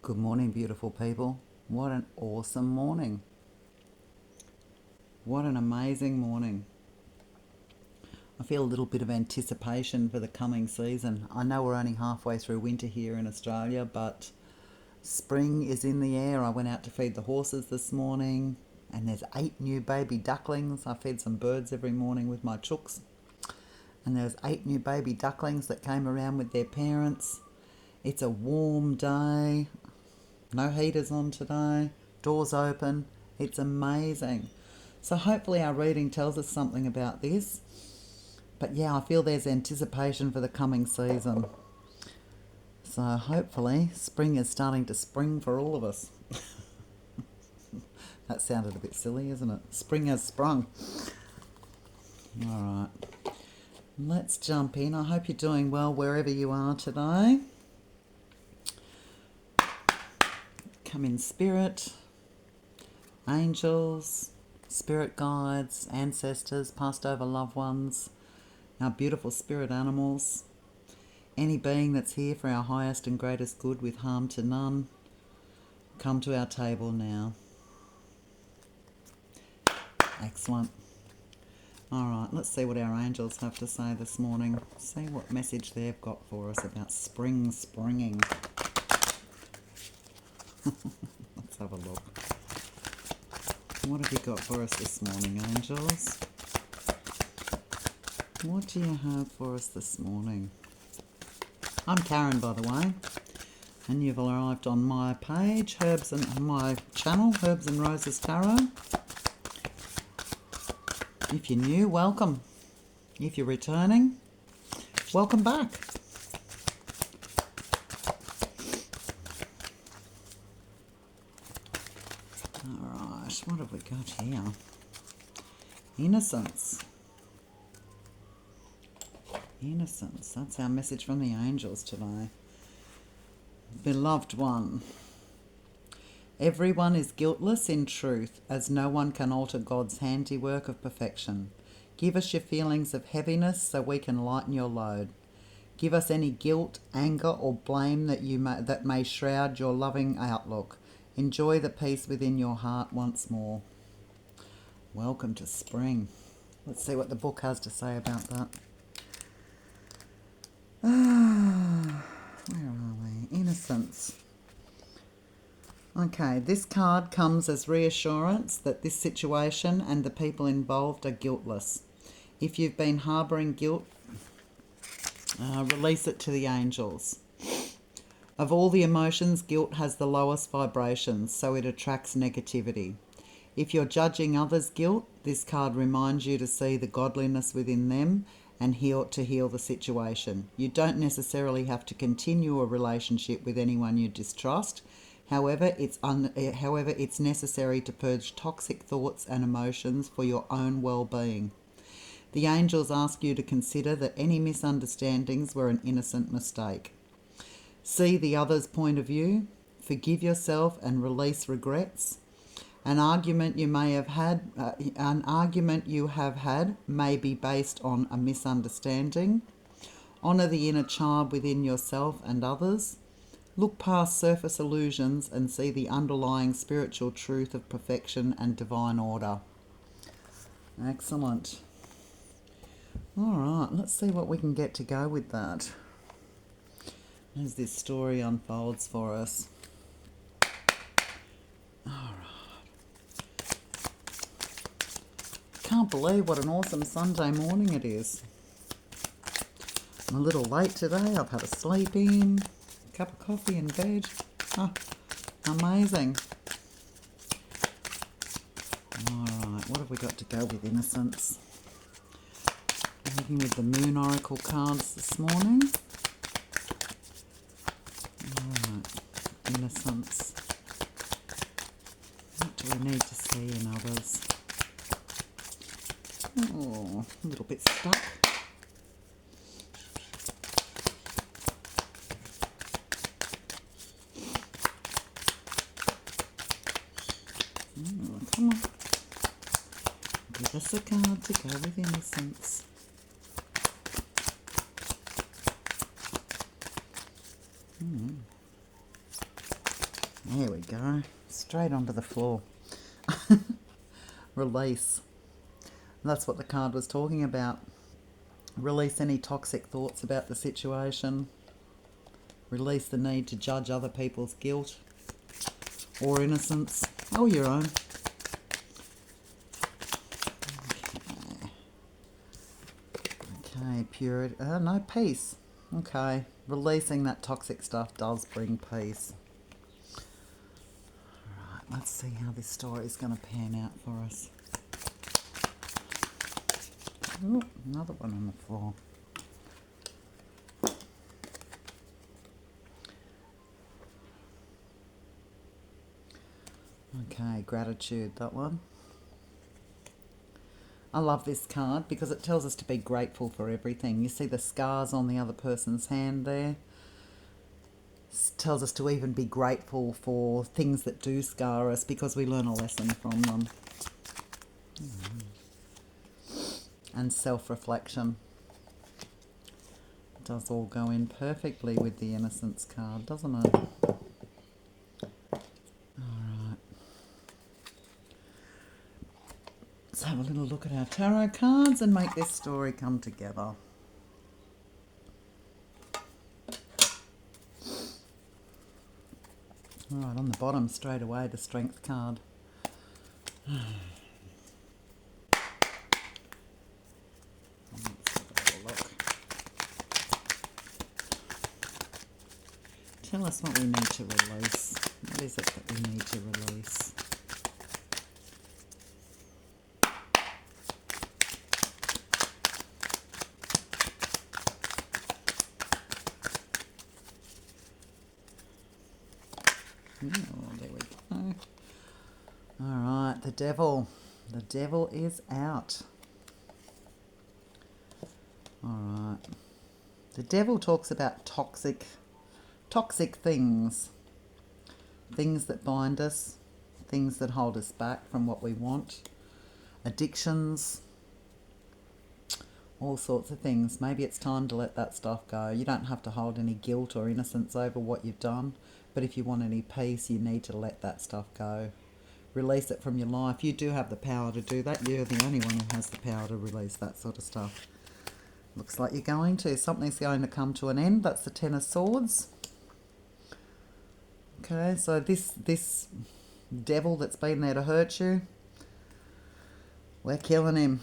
Good morning, beautiful people. What an awesome morning. What an amazing morning. I feel a little bit of anticipation for the coming season. I know we're only halfway through winter here in Australia, but spring is in the air. I went out to feed the horses this morning, and there's 8 new baby ducklings. I feed some birds every morning with my chooks. And there's 8 new baby ducklings that came around with their parents. It's a warm day. No heaters on today, doors open. It's amazing. So hopefully our reading tells us something about this. But yeah, I feel there's anticipation for the coming season. So hopefully spring is starting to spring for all of us. That sounded a bit silly, isn't it? Spring has sprung. All right. Let's jump in. I hope you're doing well wherever you are today. Come in spirit, angels, spirit guides, ancestors, passed over loved ones, our beautiful spirit animals, any being that's here for our highest and greatest good with harm to none, come to our table now. Excellent. All right, let's see what our angels have to say this morning. See what message they've got for us about springing. Let's have a look. What have you got for us this morning, angels? What do you have for us this morning? I'm Karen, by the way, and you've arrived on my page, my channel, HerbsnRoses Tarot. If you're new, welcome. If you're returning, welcome back. Alright, what have we got here? Innocence. Innocence. That's our message from the angels today. Beloved one. Everyone is guiltless in truth, as no one can alter God's handiwork of perfection. Give us your feelings of heaviness so we can lighten your load. Give us any guilt, anger, or blame that may shroud your loving outlook. Enjoy the peace within your heart once more. Welcome to spring. Let's see what the book has to say about that. Where are we? Innocence. Okay, this card comes as reassurance that this situation and the people involved are guiltless. If you've been harbouring guilt, release it to the angels. Of all the emotions, guilt has the lowest vibrations, so it attracts negativity. If you're judging others' guilt, this card reminds you to see the godliness within them and heal the situation. You don't necessarily have to continue a relationship with anyone you distrust. However, it's necessary to purge toxic thoughts and emotions for your own well-being. The angels ask you to consider that any misunderstandings were an innocent mistake. See the other's point of view, forgive yourself and release regrets. An argument you have had may be based on a misunderstanding. Honour the inner child within yourself and others. Look past surface illusions and see the underlying spiritual truth of perfection and divine order. Excellent. All right, let's see what we can get to go with that as this story unfolds for us. All right. Can't believe what an awesome Sunday morning it is. I'm a little late today. I've had a sleep in, a cup of coffee in bed. Oh, amazing. All right, what have we got to go with innocence? I'm looking with the Moon Oracle cards this morning. Innocence. What do we need to see in others? Oh, a little bit stuck. Oh, come on. Give us a card to go with innocence. There we go. Straight onto the floor. Release. That's what the card was talking about. Release any toxic thoughts about the situation. Release the need to judge other people's guilt or innocence or your own. Okay, purity. No, peace. Okay, releasing that toxic stuff does bring peace. Alright, let's see how this story is going to pan out for us. Ooh, another one on the floor. Okay, gratitude, that one. I love this card because it tells us to be grateful for everything. You see the scars on the other person's hand there? It tells us to even be grateful for things that do scar us because we learn a lesson from them. And self-reflection. It does all go in perfectly with the innocence card, doesn't it? Let's have a little look at our tarot cards and make this story come together. Alright, on the bottom straight away, the Strength card. Let's have a look. Tell us what we need to release. What is it that we need to release? Oh, there we go. Alright, the devil. The devil is out. Alright. The devil talks about toxic things. Things that bind us. Things that hold us back from what we want. Addictions. All sorts of things. Maybe it's time to let that stuff go. You don't have to hold any guilt or innocence over what you've done. But if you want any peace, you need to let that stuff go. Release it from your life. You do have the power to do that. You're the only one who has the power to release that sort of stuff. Looks like you're going to. Something's going to come to an end. That's the Ten of Swords. Okay, so this devil that's been there to hurt you, we're killing him.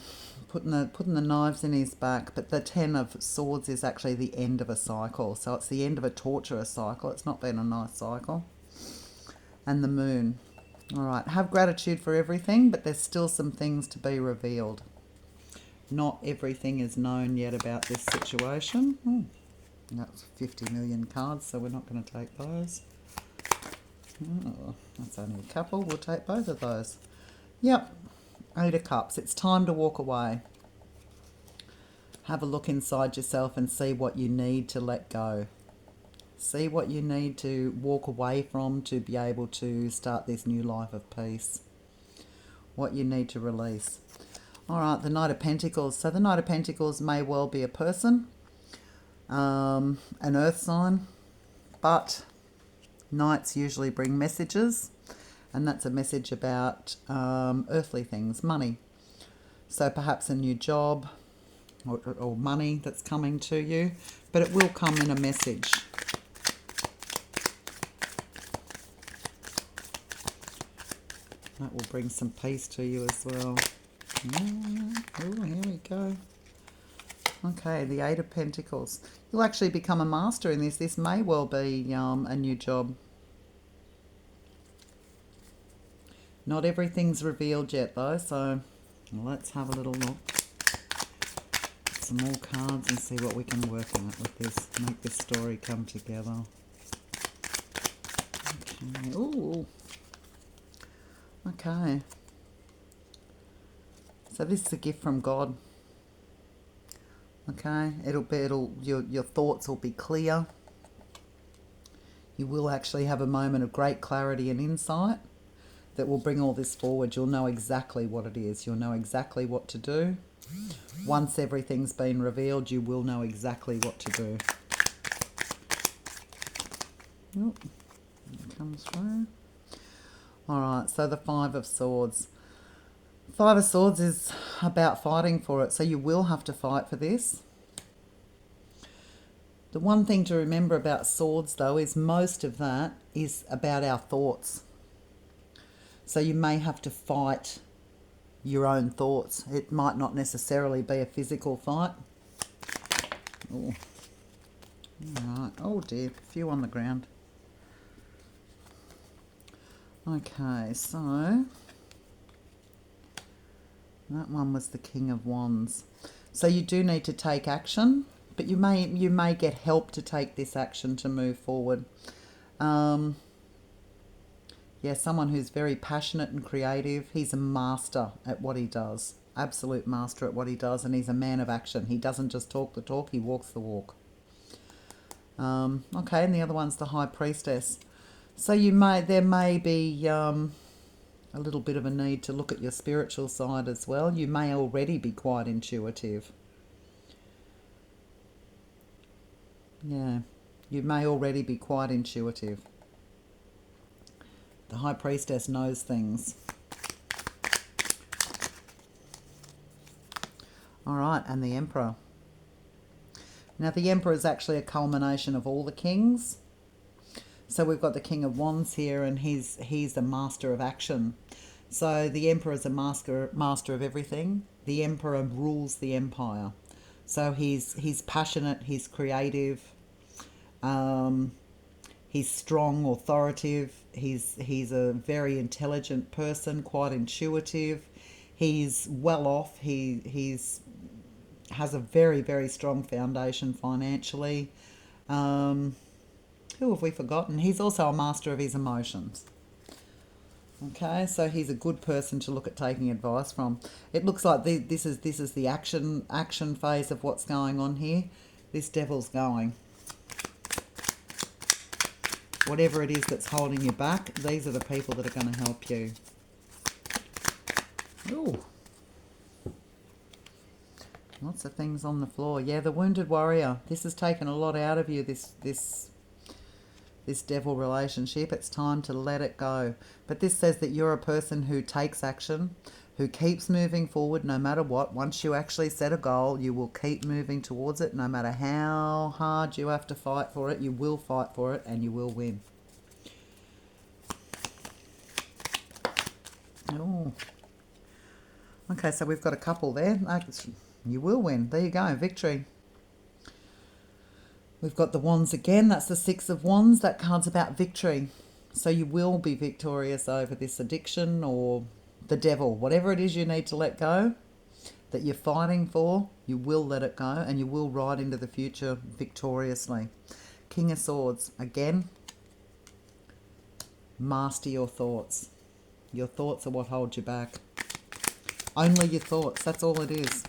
Putting the knives in his back. But the Ten of Swords is actually the end of a cycle. So it's the end of a torturous cycle. It's not been a nice cycle. And the Moon. Alright, have gratitude for everything, but there's still some things to be revealed. Not everything is known yet about this situation. That's 50 million cards, so we're not going to take those. Oh, that's only a couple. We'll take both of those. Yep. 8 of Cups. It's time to walk away. Have a look inside yourself and see what you need to let go. See what you need to walk away from to be able to start this new life of peace. What you need to release. All right, the Knight of Pentacles. So the Knight of Pentacles may well be a person, an earth sign, but Knights usually bring messages. And that's a message about earthly things, money. So perhaps a new job or money that's coming to you. But it will come in a message. That will bring some peace to you as well. Oh, here we go. Okay, the 8 of Pentacles. You'll actually become a master in this. This may well be a new job. Not everything's revealed yet though, so let's have a little look. Some more cards and see what we can work out with this. Make this story come together. Okay. Ooh. Okay. So this is a gift from God. Okay. Your thoughts will be clear. You will actually have a moment of great clarity and insight that will bring all this forward. You'll know exactly what it is. You'll know exactly what to do. Once everything's been revealed, you will know exactly what to do. Comes through. All right, so the Five of Swords. Five of Swords is about fighting for it, so you will have to fight for this. The one thing to remember about swords, though, is most of that is about our thoughts. So you may have to fight your own thoughts. It might not necessarily be a physical fight. Oh, all right. Oh dear, a few on the ground. Okay, so that one was the King of Wands. So you do need to take action, but you may get help to take this action to move forward. Yeah, someone who's very passionate and creative. He's a master at what he does. Absolute master at what he does, and he's a man of action. He doesn't just talk the talk, he walks the walk. Okay, and the other one's the High Priestess. So there may be a little bit of a need to look at your spiritual side as well. You may already be quite intuitive. Yeah, you may already be quite intuitive. The High Priestess knows things. All right, and the Emperor. Now, the Emperor is actually a culmination of all the kings. So we've got the King of Wands here, and he's a master of action. So the Emperor is a master of everything. The Emperor rules the empire. So he's passionate, he's creative, he's strong, authoritative. He's a very intelligent person, quite intuitive. He's well off. He's has a very, very strong foundation financially. Who have we forgotten? He's also a master of his emotions. Okay, so he's a good person to look at taking advice from. It looks like this is the action phase of what's going on here. This devil's going. Whatever it is that's holding you back, these are the people that are going to help you. Ooh. Lots of things on the floor. Yeah, the Wounded Warrior. This has taken a lot out of you, this devil relationship. It's time to let it go. But this says that you're a person who takes action, who keeps moving forward no matter what. Once you actually set a goal, you will keep moving towards it. No matter how hard you have to fight for it, you will fight for it and you will win. Oh. Okay, so we've got a couple there. You will win. There you go, victory. We've got the Wands again. That's the Six of Wands. That card's about victory. So you will be victorious over this addiction or the devil. Whatever it is you need to let go, that you're fighting for, you will let it go and you will ride into the future victoriously. King of Swords. Again, master your thoughts. Your thoughts are what hold you back. Only your thoughts. That's all it is.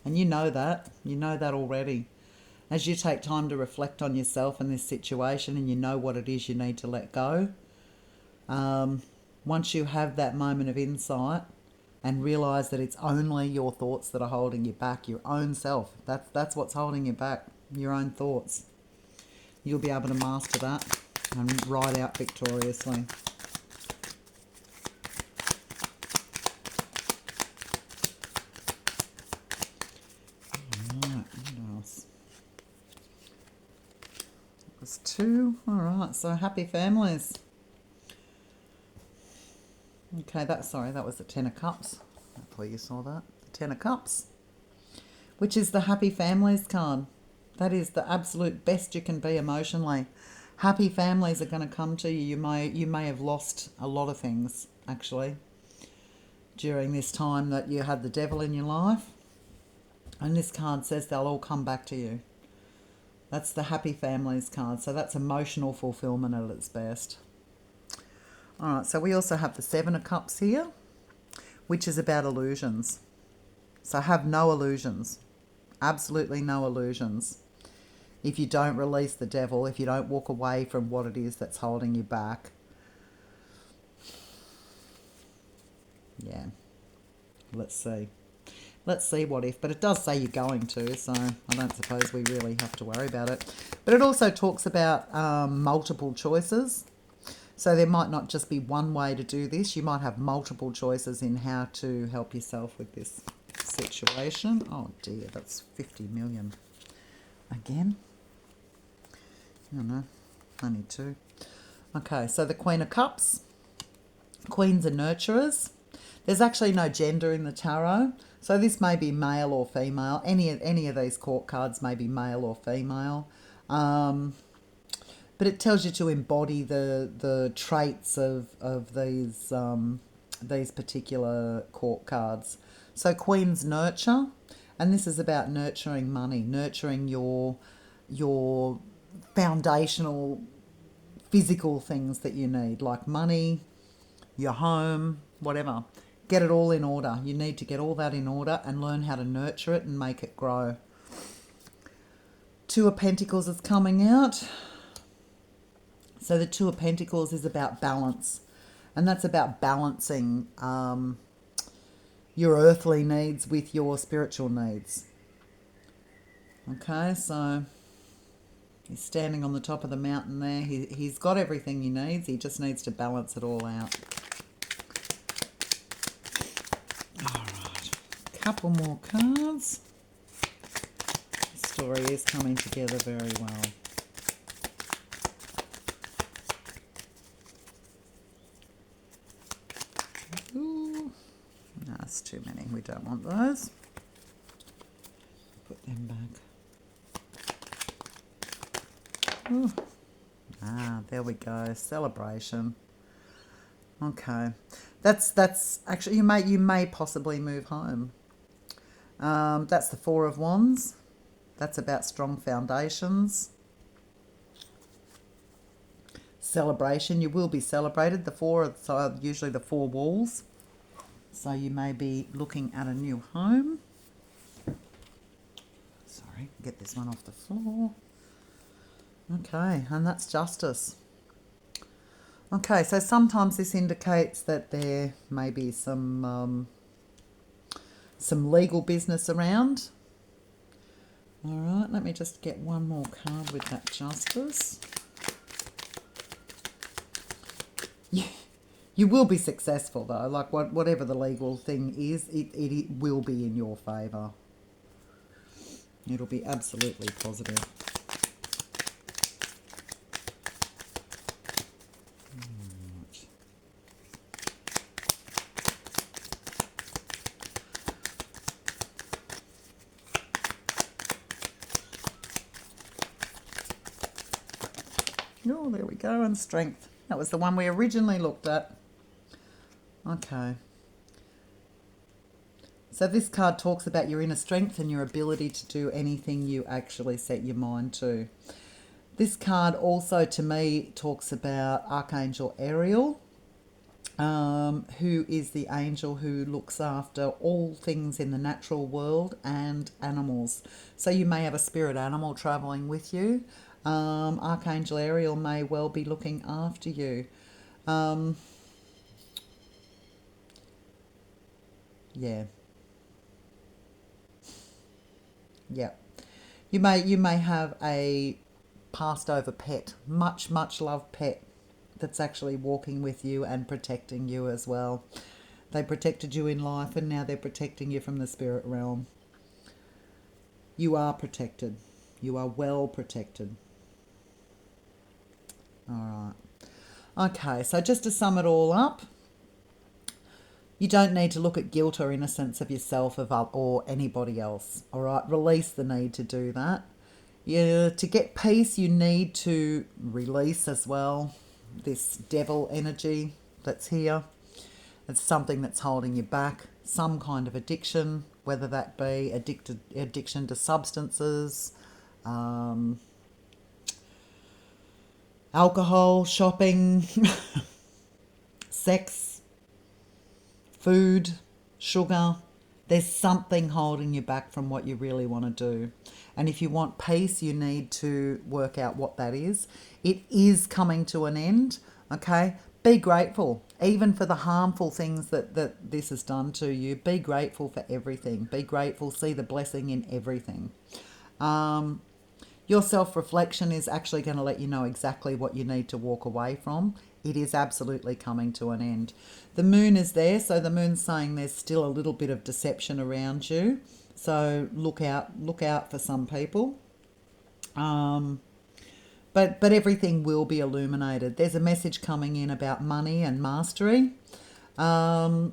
And you know that. You know that already. As you take time to reflect on yourself and this situation and you know what it is you need to let go, once you have that moment of insight and realise that it's only your thoughts that are holding you back, your own self, that's what's holding you back, your own thoughts. You'll be able to master that and ride out victoriously. Two. All right, so happy families. Okay, that was the Ten of Cups. Hopefully you saw that. The Ten of Cups, which is the happy families card. That is the absolute best you can be emotionally. Happy families are going to come to you. You may have lost a lot of things, actually, during this time that you had the devil in your life. And this card says they'll all come back to you. That's the happy families card. So that's emotional fulfillment at its best. All right, so we also have the Seven of Cups here, which is about illusions. So have no illusions. Absolutely no illusions. If you don't release the devil, if you don't walk away from what it is that's holding you back. Yeah. Let's see. Let's see what if. But it does say you're going to, so I don't suppose we really have to worry about it. But it also talks about multiple choices. So there might not just be one way to do this. You might have multiple choices in how to help yourself with this situation. Oh dear, that's 50 million. Again? I don't know. Only two. Okay, so the Queen of Cups. Queens are nurturers. There's actually no gender in the tarot. So this may be male or female. Any of these court cards may be male or female. But it tells you to embody the traits of these particular court cards. So Queen's nurture, and this is about nurturing money, nurturing your foundational physical things that you need, like money, your home, whatever. Get it all in order. You need to get all that in order and learn how to nurture it and make it grow. Two of Pentacles is coming out. So the Two of Pentacles is about balance. And that's about balancing your earthly needs with your spiritual needs. Okay, so he's standing on the top of the mountain there. He's got everything he needs. He just needs to balance it all out. All right. Couple more cards. The story is coming together very well. Ooh. No, that's too many. We don't want those. Put them back. Ooh. Ah, there we go. Celebration. Okay, that's actually you may possibly move home. That's the Four of Wands. That's about strong foundations. Celebration. You will be celebrated. The four are usually the four walls. So you may be looking at a new home. Sorry, get this one off the floor. Okay, and that's Justice. Okay, so sometimes this indicates that there may be some legal business around. All right, let me just get one more card with that Justice. You will be successful though, like whatever the legal thing is, it will be in your favour. It'll be absolutely positive. Oh, there we go, and Strength. That was the one we originally looked at. Okay. So this card talks about your inner strength and your ability to do anything you actually set your mind to. This card also, to me, talks about Archangel Ariel, who is the angel who looks after all things in the natural world and animals. So you may have a spirit animal travelling with you. Archangel Ariel may well be looking after you. Yeah. Yeah. You may have a passed over pet, much loved pet that's actually walking with you and protecting you as well. They protected you in life and now they're protecting you from the spirit realm. You are protected. You are well protected. All right. Okay, so just to sum it all up, you don't need to look at guilt or innocence of yourself or anybody else. All right, release the need to do that. To get peace, you need to release as well this devil energy that's here. It's something that's holding you back. Some kind of addiction, whether that be addiction to substances, alcohol, shopping, sex, food, sugar. There's something holding you back from what you really want to do. And if you want peace, you need to work out what that is. It is coming to an end, okay? Be grateful. even for the harmful things that this has done to you. Be grateful for everything. Be grateful. See the blessing in everything. Your self-reflection is actually going to let you know exactly what you need to walk away from. It is absolutely coming to an end. The moon is there, so the moon's saying there's still a little bit of deception around you. So look out for some people. But everything will be illuminated. There's a message coming in about money and mastery. You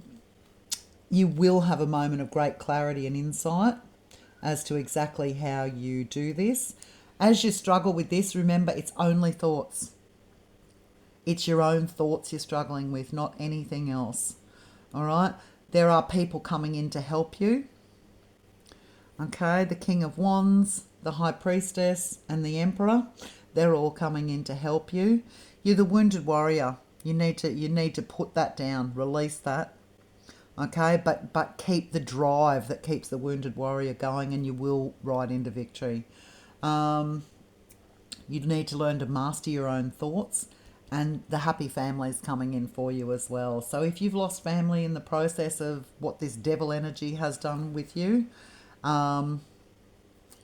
will have a moment of great clarity and insight as to exactly how you do this. As you struggle with this, remember it's only thoughts. It's your own thoughts you're struggling with, not anything else. All right? There are people coming in to help you. Okay, the King of Wands, the High Priestess, and the Emperor, they're all coming in to help you. You're the wounded warrior. You need to put that down, release that. Okay, but keep the drive that keeps the wounded warrior going, and you will ride into victory. You need to learn to master your own thoughts, and the happy family is coming in for you as well. So if you've lost family in the process of what this devil energy has done with you,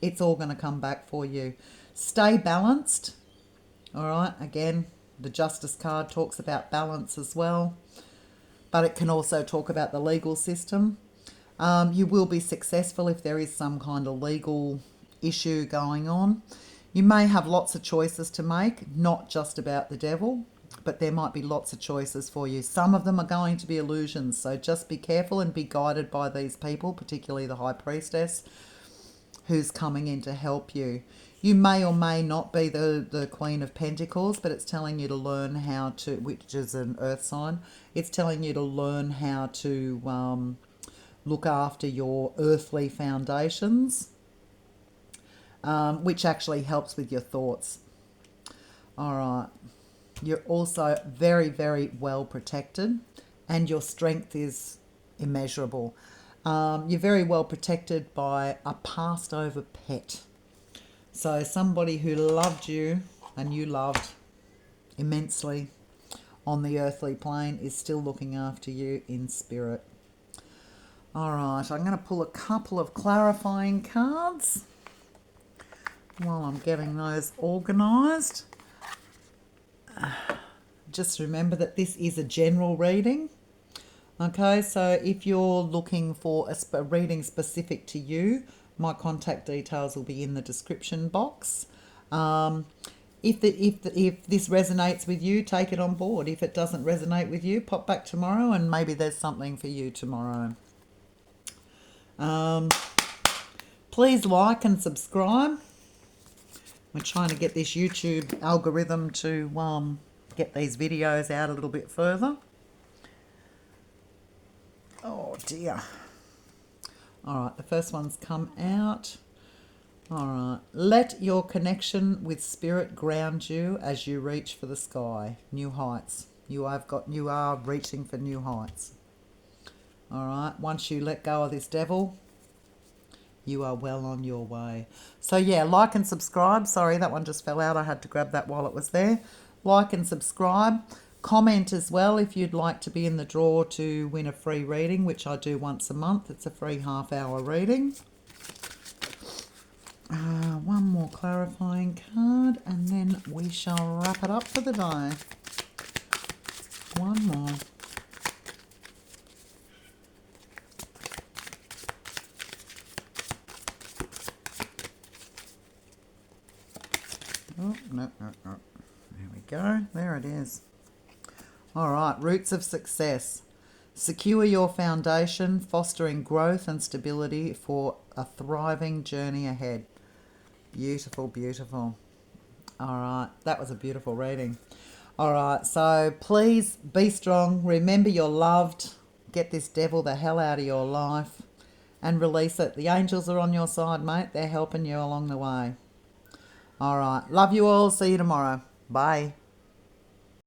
it's all going to come back for you. Stay balanced. All right, again, the Justice card talks about balance as well, but it can also talk about the legal system. You will be successful if there is some kind of legal issue going on. You may have lots of choices to make, not just about the devil, but there might be lots of choices for you. Some of them are going to be illusions, so just be careful and be guided by these people, particularly the High Priestess, who's coming in to help you. You may or may not be the Queen of Pentacles, but it's telling you to learn how to, which is an earth sign, it's telling you to learn how to look after your earthly foundations, which actually helps with your thoughts. All right. You're also very, very well protected, and your strength is immeasurable. You're very well protected by a passed over pet. So somebody who loved you and you loved immensely on the earthly plane is still looking after you in spirit. All right, I'm going to pull a couple of clarifying cards while I'm getting those organised. Just remember that this is a general reading. Okay, so if you're looking for a reading specific to you, my contact details will be in the description box. If this resonates with you, take it on board. If it doesn't resonate with you, pop back tomorrow and maybe there's something for you tomorrow. Please like and subscribe. We're trying to get this YouTube algorithm to get these videos out a little bit further. Oh dear. All right, the first one's come out. All right. Let your connection with spirit ground you as you reach for the sky. New heights. You are reaching for new heights. All right. Once you let go of this devil, you are well on your way. So yeah, like and subscribe. Sorry, that one just fell out. I had to grab that while it was there. Like and subscribe. Comment as well if you'd like to be in the draw to win a free reading, which I do once a month. It's a free half-hour reading. One more clarifying card, and then we shall wrap it up for the day. One more. Oh, no. There we go. There it is. All right, roots of success. Secure your foundation, fostering growth and stability for a thriving journey ahead. Beautiful, beautiful. All right, that was a beautiful reading. All right, so please be strong. Remember you're loved. Get this devil the hell out of your life and release it. The angels are on your side, mate. They're helping you along the way. All right, love you all. See you tomorrow. Bye.